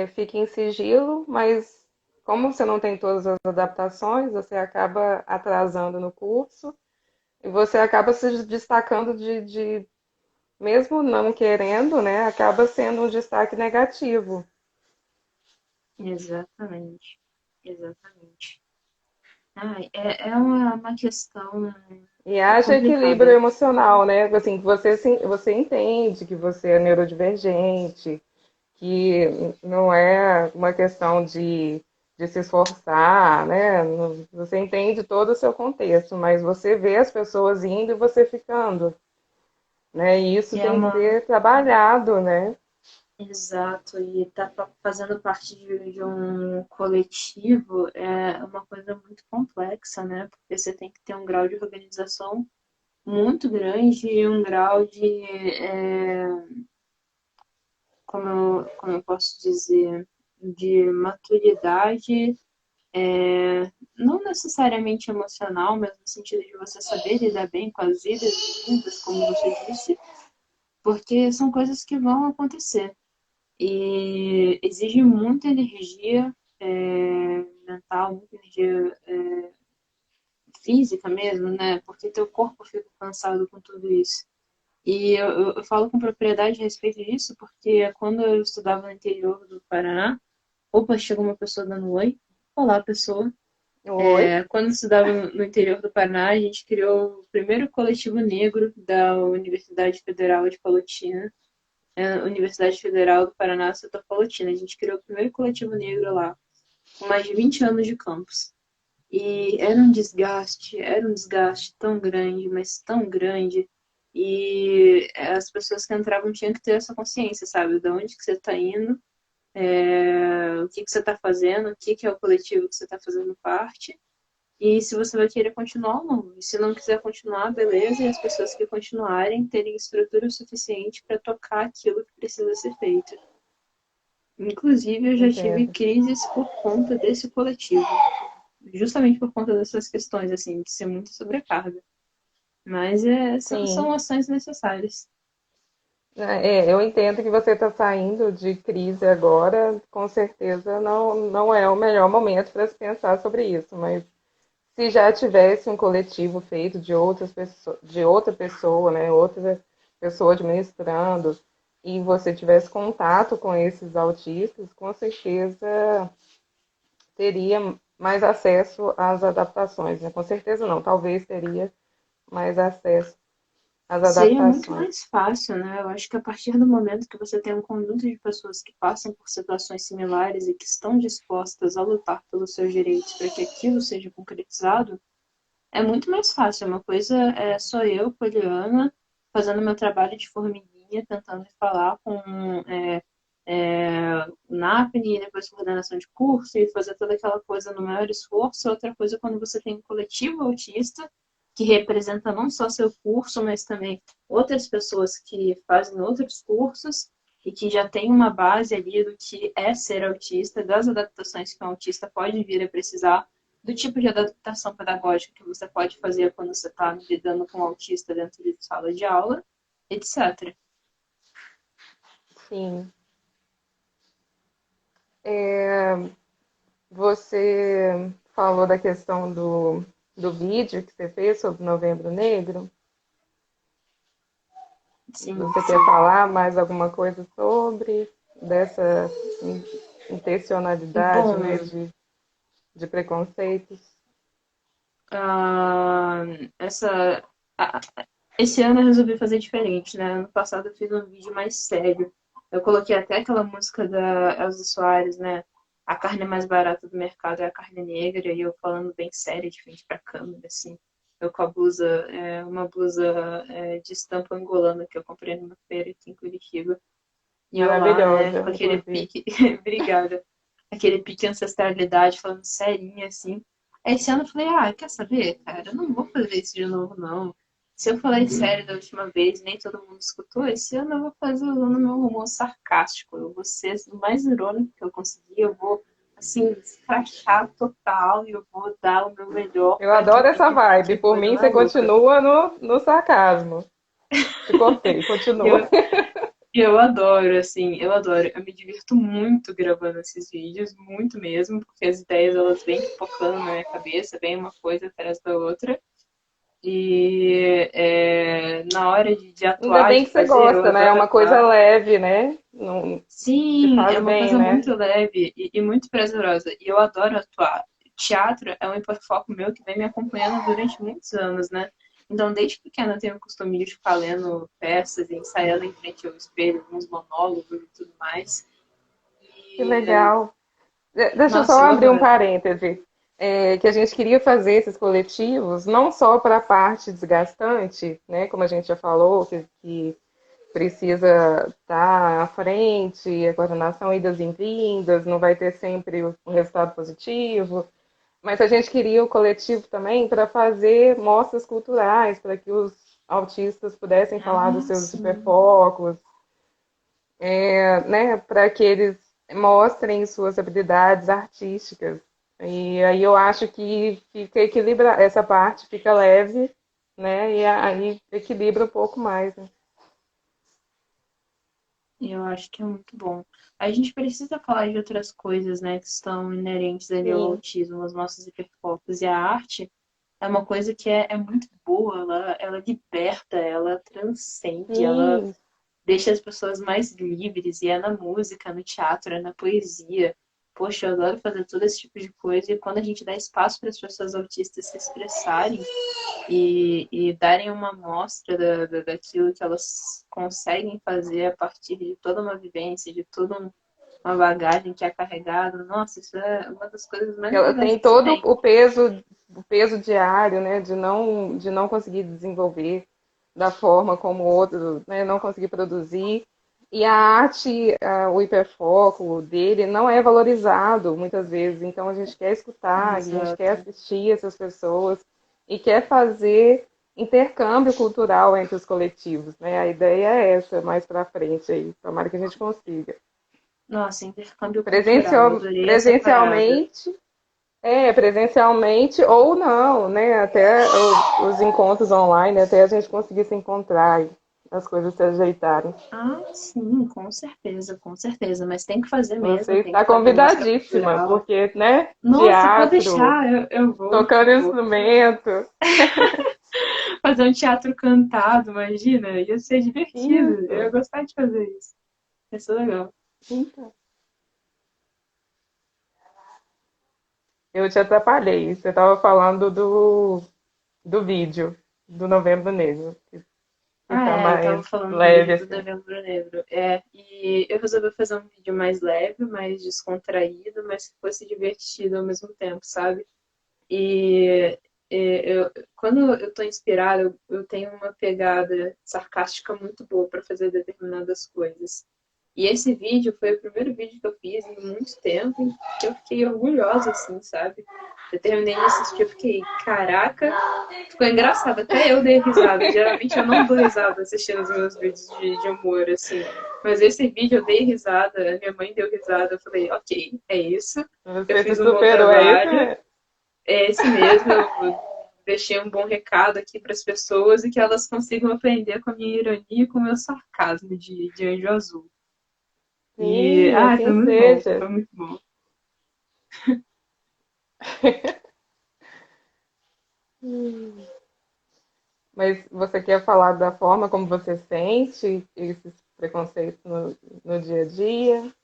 A: fica em sigilo, mas como você não tem todas as adaptações, você acaba atrasando no curso e você acaba se destacando mesmo não querendo, né? Acaba sendo um destaque negativo.
B: Exatamente, exatamente. Ai, é uma questão
A: E
B: é
A: haja equilíbrio
B: complicada.
A: emocional, né? Assim, que você entende que você é neurodivergente, que não é uma questão de se esforçar, né? Você entende todo o seu contexto, mas você vê as pessoas indo e você ficando, né? E isso
B: E é
A: tem que
B: uma.
A: ser trabalhado, né?
B: Exato, e tá fazendo parte de um coletivo é uma coisa muito complexa, né? Porque você tem que ter um grau de organização muito grande e um grau de, como eu posso dizer, de maturidade, não necessariamente emocional, mas no sentido de você saber lidar bem com as idas e vindas, como você disse, porque são coisas que vão acontecer. E exige muita energia mental, muita energia física mesmo, né? Porque teu corpo fica cansado com tudo isso. E eu falo com propriedade a respeito disso, porque quando eu estudava no interior do Paraná, opa, chegou uma pessoa dando oi. Olá, pessoa.
A: Oi.
B: Quando eu estudava no interior do Paraná, a gente criou o primeiro coletivo negro da Universidade Federal de Palotina, Universidade Federal do Paraná, Santa Palotina. A gente criou o primeiro coletivo negro lá, com mais de 20 anos de campus. E era um desgaste tão grande, mas tão grande. E as pessoas que entravam tinham que ter essa consciência, sabe? De onde que você está indo, o que que você está fazendo, o que que é o coletivo que você está fazendo parte. E se você vai querer continuar ou não. E se não quiser continuar, beleza. E as pessoas que continuarem terem estrutura suficiente para tocar aquilo que precisa ser feito. Inclusive, eu já tive
A: Entendo.
B: crises por conta desse coletivo. Justamente por conta dessas questões, assim, de ser muito sobrecarga. Mas são
A: Sim.
B: ações necessárias.
A: Eu entendo que você está saindo de crise agora, com certeza não é o melhor momento para se pensar sobre isso, mas se já tivesse um coletivo feito de outras pessoas, de outra pessoa, né, outra pessoa administrando, e você tivesse contato com esses autistas, com certeza teria mais acesso às adaptações, né? Com certeza não, talvez teria mais acesso às
B: Seria muito
A: adaptações.
B: mais fácil, né? Eu acho que a partir do momento que você tem um conjunto de pessoas que passam por situações similares e que estão dispostas a lutar pelos seus direitos para que aquilo seja concretizado, é muito mais fácil. Uma coisa sou eu, Poliana, fazendo meu trabalho de formiguinha, tentando falar com o NAPNE, e depois coordenação de curso, e fazer toda aquela coisa no maior esforço. Outra coisa quando você tem um coletivo autista, que representa não só seu curso, mas também outras pessoas que fazem outros cursos e que já tem uma base ali do que é ser autista, das adaptações que um autista pode vir a precisar, do tipo de adaptação pedagógica que você pode fazer quando você está lidando com um autista dentro de sala de aula, etc.
A: Sim. Você falou da questão do vídeo que você fez sobre Novembro Negro.
B: Sim,
A: Você quer falar mais alguma coisa sobre dessa intencionalidade, né,
B: bom,
A: de preconceitos?
B: ah, essa, ah, esse ano eu resolvi fazer diferente, né? Ano passado eu fiz um vídeo mais sério. Eu coloquei até aquela música da Elza Soares, né? A carne mais barata do mercado é a carne negra, e eu falando bem sério de frente pra câmera, assim. Eu com a blusa, uma blusa de estampa angolana que eu comprei numa feira aqui em Curitiba. E eu lá, né,
A: Maravilhosa,
B: com aquele
A: inclusive.
B: pique, obrigada, aquele pique ancestralidade, falando serinho, assim. Aí esse ano eu falei, quer saber, cara, eu não vou fazer isso de novo, não. Se eu falei sério da última vez, nem todo mundo escutou, esse ano eu vou fazer usando meu humor sarcástico. Eu vou ser o mais irônico que eu conseguir, eu vou, assim, escrachar total e eu vou dar o meu melhor
A: Eu
B: para que
A: adoro essa
B: fique
A: vibe.
B: qualquer
A: Por
B: coisa
A: mim,
B: na
A: você
B: boca.
A: continua no sarcasmo. Te cortei,
B: E
A: continua.
B: eu, eu adoro, assim, eu adoro. Eu me divirto muito gravando esses vídeos, muito mesmo, porque as ideias elas vêm pipocando na minha cabeça, vem uma coisa atrás da outra. E na hora de
A: Ainda
B: atuar,
A: bem
B: de
A: que você
B: fazer, eu
A: gosta, né? É
B: adoro
A: uma coisa
B: atuar.
A: leve, né? Não, te
B: Sim, é
A: faz
B: uma
A: bem,
B: coisa
A: né?
B: muito leve e muito prazerosa. E eu adoro atuar. Teatro é um hiperfoco meu que vem me acompanhando durante muitos anos, né? Então, desde pequena, eu tenho o costume de ficar lendo peças e ensaiando em frente ao espelho, alguns monólogos e tudo mais.
A: Que
B: E,
A: legal. Deixa eu
B: nossa,
A: só
B: eu
A: abrir um
B: adoro.
A: parêntese. Que a gente queria fazer esses coletivos não só para a parte desgastante, né? Como a gente já falou, que precisa estar à frente, a coordenação idas e vindas, não vai ter sempre o resultado positivo. Mas a gente queria o coletivo também para fazer mostras culturais, para que os autistas pudessem falar dos seus
B: Sim.
A: hiperfocos, né, para que eles mostrem suas habilidades artísticas. E aí eu acho que fica equilibra essa parte fica leve, né? E aí equilibra um pouco mais, né?
B: Eu acho que é muito bom. A gente precisa falar de outras coisas, né, que estão inerentes ali ao
A: Sim,
B: autismo, aos nossos hiperfocos. E a arte, é uma coisa que é muito boa, ela liberta, ela transcende, ela
A: Sim,
B: deixa as pessoas mais livres, e é na música, no teatro, é na poesia. Poxa, eu adoro fazer todo esse tipo de coisa, e quando a gente dá espaço para as pessoas autistas se expressarem e darem uma amostra daquilo que elas conseguem fazer a partir de toda uma vivência, de toda uma bagagem que é carregada, nossa, isso é uma das coisas mais
A: ela
B: legais
A: tem
B: que se
A: todo
B: tem.
A: o peso diário, né, de não conseguir desenvolver da forma como o outro, né, não conseguir produzir. E a arte, o hiperfoco dele não é valorizado muitas vezes. Então a gente quer escutar, a gente quer
B: Exato.
A: assistir essas pessoas e quer fazer intercâmbio cultural entre os coletivos, né? A ideia é essa, mais para frente aí. Tomara que a gente consiga.
B: Nossa, intercâmbio cultural, adorei essa parada.
A: Presencialmente presencialmente ou não, né? Até os encontros online, até a gente conseguir se encontrar e as coisas se ajeitarem.
B: Ah, sim, com certeza, mas tem que fazer mesmo,
A: Você
B: tem que
A: está
B: fazer mostra
A: convidadíssima,
B: cultural.
A: porque, né?
B: Nossa, pode
A: Teatro,
B: deixar, eu vou,
A: tocando
B: vou
A: instrumento.
B: fazer um teatro cantado, imagina, ia ser divertido, eu ia
A: Isso.
B: gostar de fazer isso, ia ser legal.
A: Então, eu te atrapalhei. Você estava falando do vídeo do Novembro Negro, que
B: Ah,
A: fica
B: eu tava
A: mais
B: falando do
A: leve
B: vídeo do
A: assim.
B: Novembro Negro. É, e eu resolvi fazer um vídeo mais leve, mais descontraído, mas que fosse divertido ao mesmo tempo, sabe? E, quando eu tô inspirada, eu tenho uma pegada sarcástica muito boa para fazer determinadas coisas. E esse vídeo foi o primeiro vídeo que eu fiz em muito tempo e que eu fiquei orgulhosa, assim, sabe? Eu terminei de assistir, eu fiquei, caraca, ficou engraçado. Até eu dei risada. Geralmente eu não dou risada assistindo os meus vídeos de humor, assim. Mas esse vídeo eu dei risada, minha mãe deu risada. Eu falei, ok, é isso. Eu
A: Você se
B: fiz um bom
A: superou, é isso
B: trabalho.
A: mesmo.
B: É esse mesmo. Eu deixei um bom recado aqui para as pessoas e que elas consigam aprender com a minha ironia e com o meu sarcasmo de Anjo Azul. E,
A: Sim, assim
B: foi muito bom.
A: seja.
B: Foi muito bom.
A: Mas você quer falar da forma como você sente esses preconceitos no dia a dia?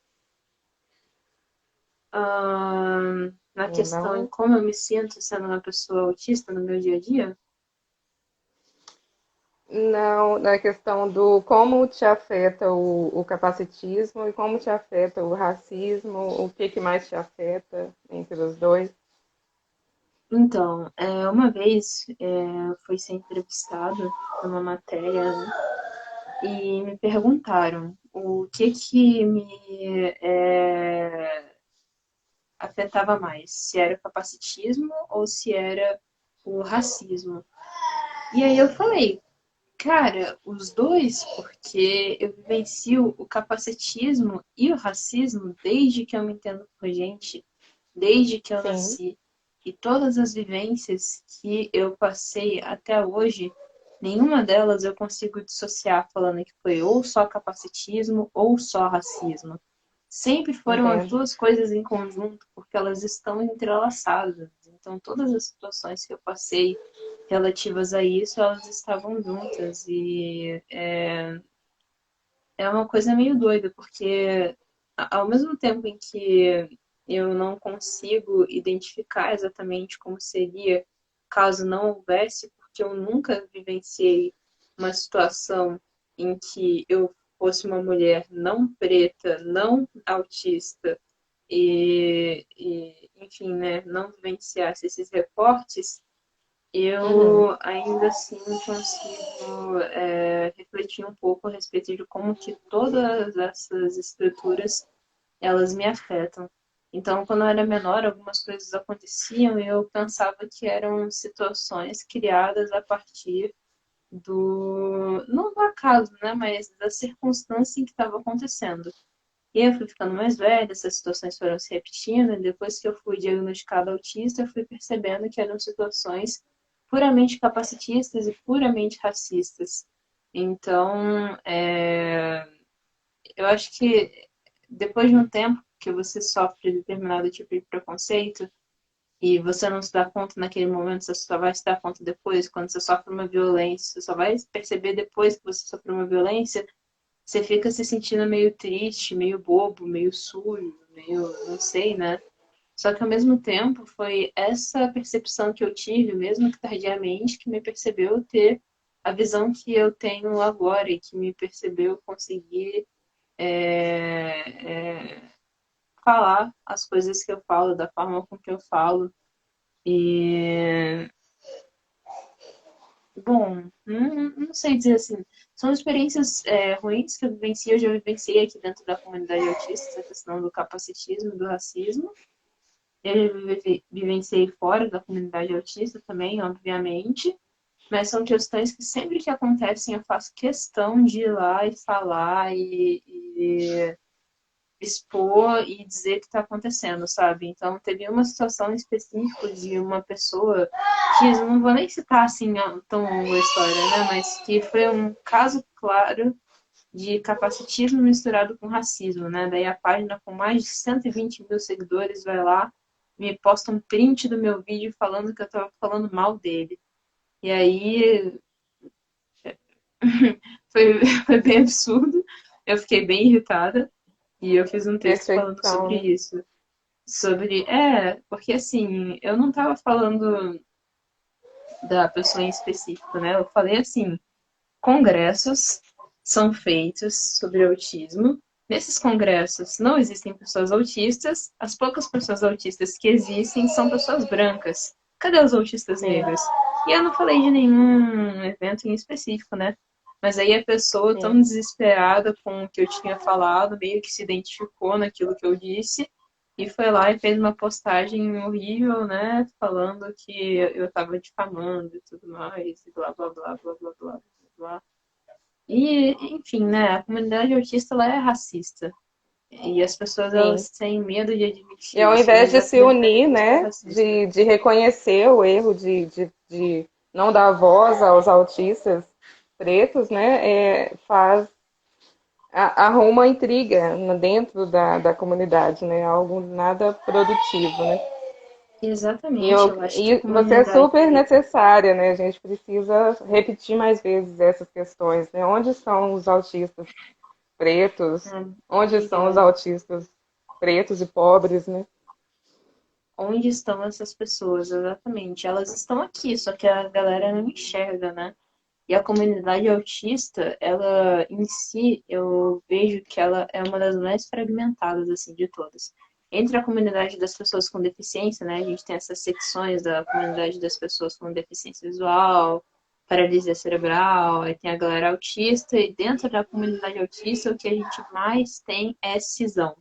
B: Na
A: Ou
B: questão em
A: não?
B: como eu me sinto sendo uma pessoa autista no meu dia a dia,
A: Não, na questão do como te afeta o capacitismo e como te afeta o racismo, o que que mais te afeta entre os dois?
B: então, uma vez eu fui ser entrevistada numa matéria, né? E me perguntaram o que me afetava mais, se era o capacitismo ou se era o racismo. E aí eu falei, cara, os dois, porque eu vivencio o capacitismo e o racismo desde que eu me entendo por gente, desde que eu
A: Sim,
B: nasci. E todas as vivências que eu passei até hoje, nenhuma delas eu consigo dissociar falando que foi ou só capacitismo ou só racismo. Sempre foram as
A: entendo.
B: duas coisas em conjunto, porque elas estão entrelaçadas. Então, todas as situações que eu passei relativas a isso, elas estavam juntas. E é uma coisa meio doida, porque ao mesmo tempo em que eu não consigo identificar exatamente como seria caso não houvesse, porque eu nunca vivenciei uma situação em que eu fosse uma mulher não preta, não autista enfim, né, não vivenciasse esses recortes,
A: Uhum,
B: eu ainda assim consigo refletir um pouco a respeito de como que todas essas estruturas elas me afetam. Então, quando eu era menor, algumas coisas aconteciam e eu pensava que eram situações criadas a partir não do acaso, né, mas da circunstância em que estava acontecendo. E aí eu fui ficando mais velha, essas situações foram se repetindo, e depois que eu fui diagnosticada autista, eu fui percebendo que eram situações puramente capacitistas e puramente racistas. Então, eu acho que depois de um tempo que você sofre determinado tipo de preconceito, e você não se dá conta naquele momento, você só vai se dar conta depois, quando você sofre uma violência, você só vai perceber depois que você sofreu uma violência, você fica se sentindo meio triste, meio bobo, meio sujo, meio, não sei, né? Só que ao mesmo tempo foi essa percepção que eu tive, mesmo que tardiamente, que me percebeu ter a visão que eu tenho agora e que me percebeu conseguir falar as coisas que eu falo, da forma com que eu falo. E, bom, não sei dizer assim. São experiências ruins que eu vivenciei, eu já vivenciei aqui dentro da comunidade autista, essa questão do capacitismo, do racismo. Eu vivenciei fora da comunidade autista também, obviamente. Mas são questões que sempre que acontecem eu faço questão de ir lá e falar e expor e dizer o que está acontecendo, sabe? Então, teve uma situação específica de uma pessoa que eu não vou nem citar assim tão longa a história, né? Mas que foi um caso claro de capacitismo misturado com racismo, né? Daí a página com mais de 120 mil seguidores vai lá, me posta um print do meu vídeo falando que eu estava falando mal dele. E aí foi bem absurdo, eu fiquei bem irritada e eu fiz um texto falando
A: Perseguição,
B: sobre
A: né?
B: isso. Sobre. Porque assim, eu não tava falando da pessoa em específico, né? Eu falei assim: congressos são feitos sobre autismo. Nesses congressos não existem pessoas autistas, as poucas pessoas autistas que existem são pessoas brancas. Cadê os autistas
A: Sim,
B: negros? E eu não falei de nenhum evento em específico, né? Mas aí a pessoa, tão
A: sim.
B: desesperada com o que eu tinha falado, meio que se identificou naquilo que eu disse, e foi lá e fez uma postagem horrível, né? Falando que eu tava difamando e tudo mais, e blá blá blá blá blá blá blá. E, enfim, né? A comunidade autista ela é racista. E as pessoas
A: Sim.
B: elas têm medo de
A: E
B: admitir
A: ao
B: isso,
A: invés
B: mas
A: de
B: a
A: se
B: comunidade
A: unir,
B: autista é
A: né,
B: racista.
A: de reconhecer o erro, de não dar voz aos autistas pretos, né, arruma intriga dentro da comunidade, né, algo nada produtivo, né.
B: Exatamente, eu acho que a
A: E você é
B: comunidade.
A: super necessária, né, a gente precisa repetir mais vezes essas questões, né, onde estão os autistas pretos,
B: Ah,
A: onde estão os
B: obrigada.
A: autistas pretos e pobres, né.
B: Onde estão essas pessoas? Exatamente. Elas estão aqui, só que a galera não enxerga, né? E a comunidade autista, ela em si, eu vejo que ela é uma das mais fragmentadas, assim, de todas. Entre a comunidade das pessoas com deficiência, né, a gente tem essas secções da comunidade das pessoas com deficiência visual, paralisia cerebral, aí tem a galera autista, e dentro da comunidade autista, o que a gente mais tem é cisão.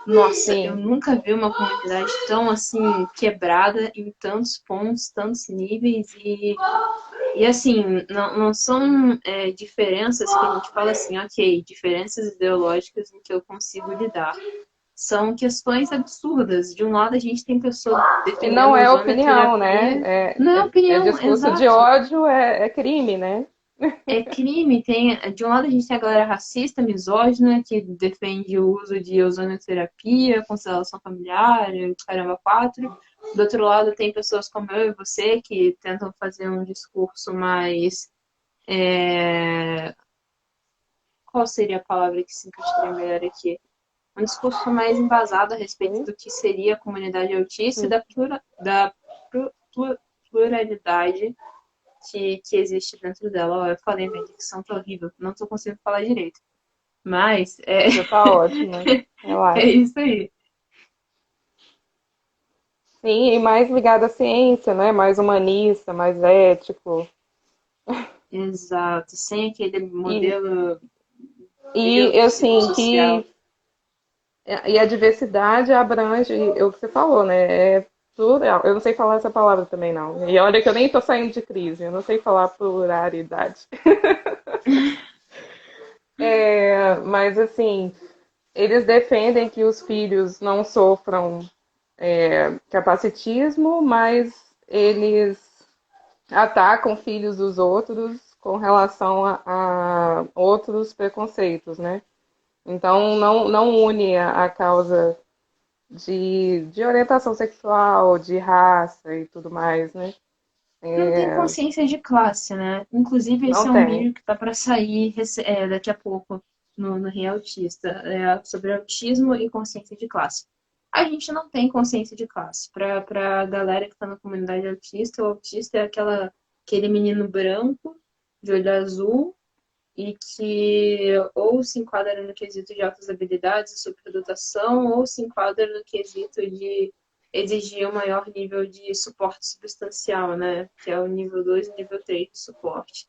B: Nossa, eu
A: Sim.
B: nunca vi uma comunidade tão, assim, quebrada em tantos pontos, tantos níveis e assim, não são diferenças que a gente fala assim, ok, diferenças ideológicas em que eu consigo lidar. São questões absurdas. De um lado, a gente tem pessoa
A: E
B: defendendo
A: não
B: a
A: é opinião,
B: ozonoterapia.
A: né?
B: Não é
A: É
B: opinião,
A: discurso de
B: exato.
A: ódio, é crime, né?
B: É crime. De um lado, a gente tem a galera racista, misógina, que defende o uso de ozonoterapia, constelação familiar, caramba, quatro. Do outro lado, tem pessoas como eu e você que tentam fazer um discurso mais qual seria a palavra que se encaixaria melhor aqui? Um discurso mais embasado a respeito
A: Sim.
B: do que seria a comunidade autista e pluralidade que existe dentro dela. Ó, eu falei, minha dicção tá horrível, não tô conseguindo falar direito. Mas
A: Já tá ótimo.
B: é
A: Relaxa.
B: isso aí.
A: Sim, e mais ligado à ciência, né? Mais humanista, mais ético.
B: Exato. Sem aquele
A: E,
B: modelo
A: e assim,
B: biopsicossocial.
A: e a diversidade abrange é o que você falou, né? É plural. Eu não sei falar essa palavra também, não. E olha que eu nem tô saindo de crise, eu não sei falar pluralidade. Mas assim, eles defendem que os filhos não sofram capacitismo, mas eles atacam filhos dos outros com relação a outros preconceitos, né? Então não une a causa de orientação sexual, de raça e tudo mais, né?
B: Não tem consciência de classe, né? Inclusive, esse
A: Não
B: é um
A: tem.
B: vídeo que tá para sair daqui a pouco no Rio Autista, sobre autismo e consciência de classe. A gente não tem consciência de classe. Para a galera que está na comunidade autista, o autista é aquele menino branco, de olho azul, e que ou se enquadra no quesito de altas habilidades e superdotação, ou se enquadra no quesito de exigir um maior nível de suporte substancial, né? Que é o nível 2 e nível 3 de suporte.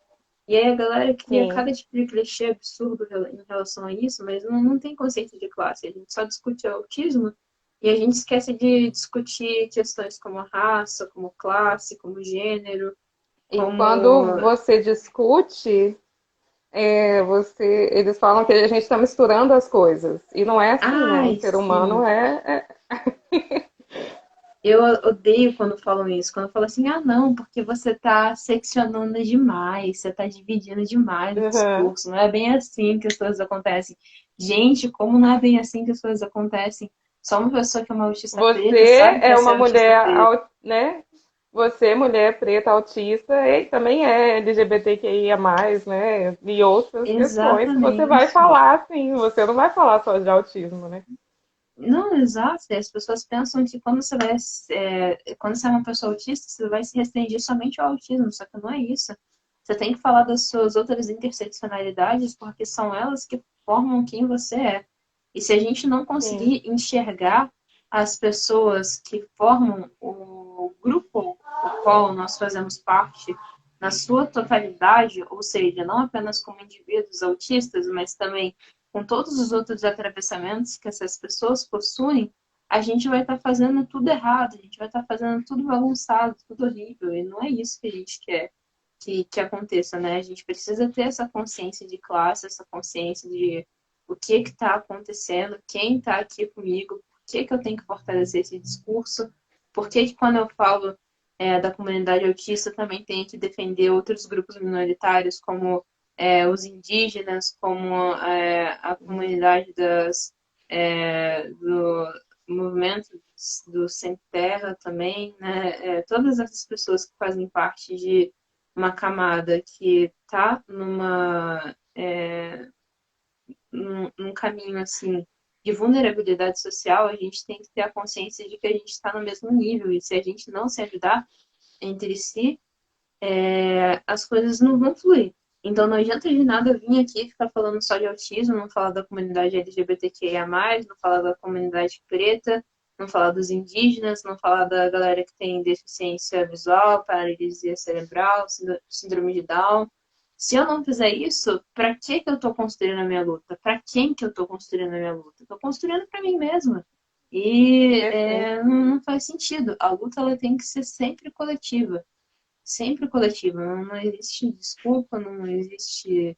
B: E aí a galera cria
A: Sim.
B: cada tipo de clichê absurdo em relação a isso, mas não tem consciência de classe. A gente só discute o autismo e a gente esquece de discutir questões como raça, como classe, como gênero,
A: E quando
B: como...
A: você discute, eles falam que a gente está misturando as coisas. E não é assim, né? O
B: Ai,
A: ser humano
B: sim.
A: é.
B: Eu odeio quando falam isso, quando falam assim, ah, não, porque você tá seccionando demais, você tá dividindo demais o
A: Uhum.
B: discurso, não é bem assim que as coisas acontecem. Gente, como não é bem assim que as coisas acontecem? Só uma pessoa que é uma autista preta
A: Você
B: sabe que
A: é
B: é
A: uma
B: ser autista
A: mulher,
B: preta.
A: né? Você, mulher preta autista, e também é LGBTQIA+, né? E outras questões que você vai
B: Exatamente.
A: falar, sim. Você não vai falar só de autismo, né?
B: Não, exato. E as pessoas pensam que quando você é uma pessoa autista, você vai se restringir somente ao autismo, só que não é isso. Você tem que falar das suas outras interseccionalidades, porque são elas que formam quem você é. E se a gente não
A: Sim,
B: conseguir enxergar as pessoas que formam o grupo o qual nós fazemos parte na sua totalidade, ou seja, não apenas como indivíduos autistas, mas também com todos os outros atravessamentos que essas pessoas possuem, a gente vai estar fazendo tudo errado, a gente vai estar fazendo tudo bagunçado, tudo horrível, e não é isso que a gente quer que aconteça, né? A gente precisa ter essa consciência de classe, essa consciência de o que está acontecendo, quem está aqui comigo, por que eu tenho que fortalecer esse discurso, por que quando eu falo da comunidade autista, eu também tenho que defender outros grupos minoritários, como os indígenas, como a comunidade do movimento do Sem Terra também, né? Todas essas pessoas que fazem parte de uma camada que está num caminho assim de vulnerabilidade social, a gente tem que ter a consciência de que a gente está no mesmo nível e se a gente não se ajudar entre si, as coisas não vão fluir. Então não adianta de nada eu vir aqui ficar falando só de autismo, não falar da comunidade LGBTQIA+, não falar da comunidade preta, não falar dos indígenas, não falar da galera que tem deficiência visual, paralisia cerebral, síndrome de Down. Se eu não fizer isso, para que eu estou construindo a minha luta? Para quem que eu estou construindo a minha luta? Estou construindo para mim mesma. E
A: perfeito.
B: não faz sentido. A luta ela tem que ser sempre coletiva. Não existe desculpa, não existe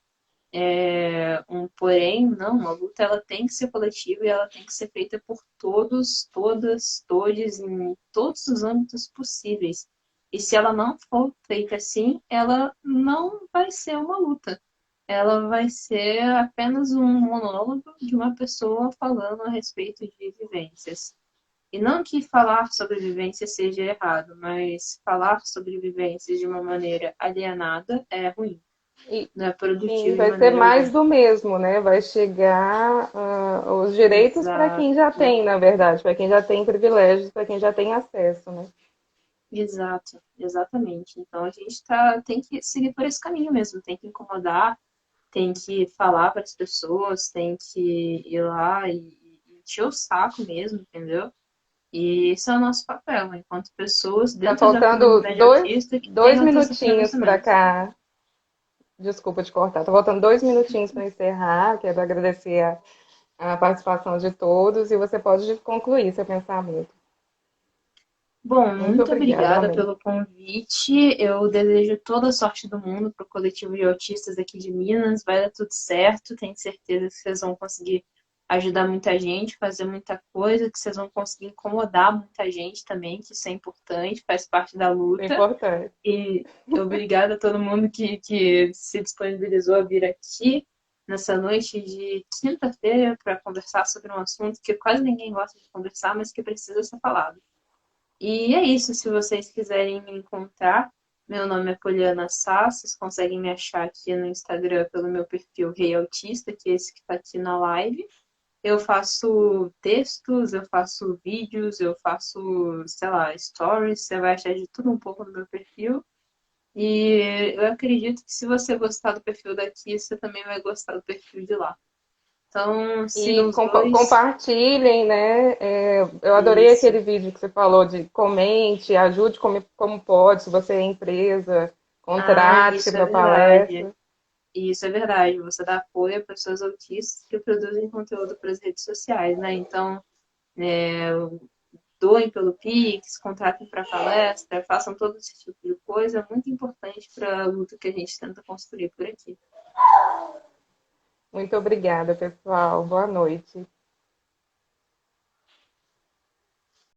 B: um porém, não. A luta ela tem que ser coletiva e ela tem que ser feita por todos, todas, todes, em todos os âmbitos possíveis. E se ela não for feita assim, ela não vai ser uma luta. Ela vai ser apenas um monólogo de uma pessoa falando a respeito de vivências. E não que falar sobre vivência seja errado, mas falar sobre vivências de uma maneira alienada é ruim,
A: E,
B: não é
A: sim,
B: produtivo de
A: vai ser
B: maneira
A: mais
B: alguma.
A: do mesmo, né? Vai chegar os direitos para quem já
B: Exato,
A: tem, na verdade, para quem já tem privilégios, para quem já tem acesso, né?
B: exato, exatamente. Então a gente tem que seguir por esse caminho mesmo, tem que incomodar, tem que falar para as pessoas, tem que ir lá e encher o saco mesmo, entendeu? E esse é o nosso papel, enquanto pessoas
A: Tá
B: dentro da
A: faltando
B: comunidade autista que
A: dois
B: têm outros
A: minutinhos para
B: atravessamentos.
A: cá. Desculpa te cortar. Tá faltando 2 minutinhos para encerrar. Quero agradecer a participação de todos e você pode concluir seu pensamento.
B: Bom,
A: Muito
B: muito
A: obrigada,
B: obrigada
A: amém.
B: pelo convite. Eu desejo toda a sorte do mundo para o coletivo de autistas aqui de Minas. Vai dar tudo certo. Tenho certeza que vocês vão conseguir ajudar muita gente, fazer muita coisa, que vocês vão conseguir incomodar muita gente também, que isso é importante, faz parte da
A: É
B: luta.
A: importante.
B: E obrigada a todo mundo que se disponibilizou a vir aqui, nessa noite de quinta-feira para conversar sobre um assunto que quase ninguém gosta de conversar, mas que precisa ser falado. E é isso, se vocês quiserem me encontrar, meu nome é Poliana Sá, vocês conseguem me achar aqui no Instagram pelo meu perfil Rei Autista, que é esse que está aqui na live. Eu faço textos, eu faço vídeos, eu faço, sei lá, stories, você vai achar de tudo um pouco no meu perfil. E eu acredito que se você gostar do perfil daqui, você também vai gostar do perfil de lá. Então,
A: E
B: sigam os dois.
A: compartilhem, né? Eu adorei
B: Isso.
A: aquele vídeo que você falou de comente, ajude como pode, se você é empresa,
B: Ah,
A: contrate
B: isso é
A: para
B: verdade.
A: palestra.
B: Isso é verdade. Você dá apoio a pessoas autistas que produzem conteúdo para as redes sociais, né? Então, é, doem pelo Pix, contratem para palestra, façam todo esse tipo de coisa. É muito importante para a luta que a gente tenta construir por aqui.
A: Muito obrigada, pessoal. Boa noite.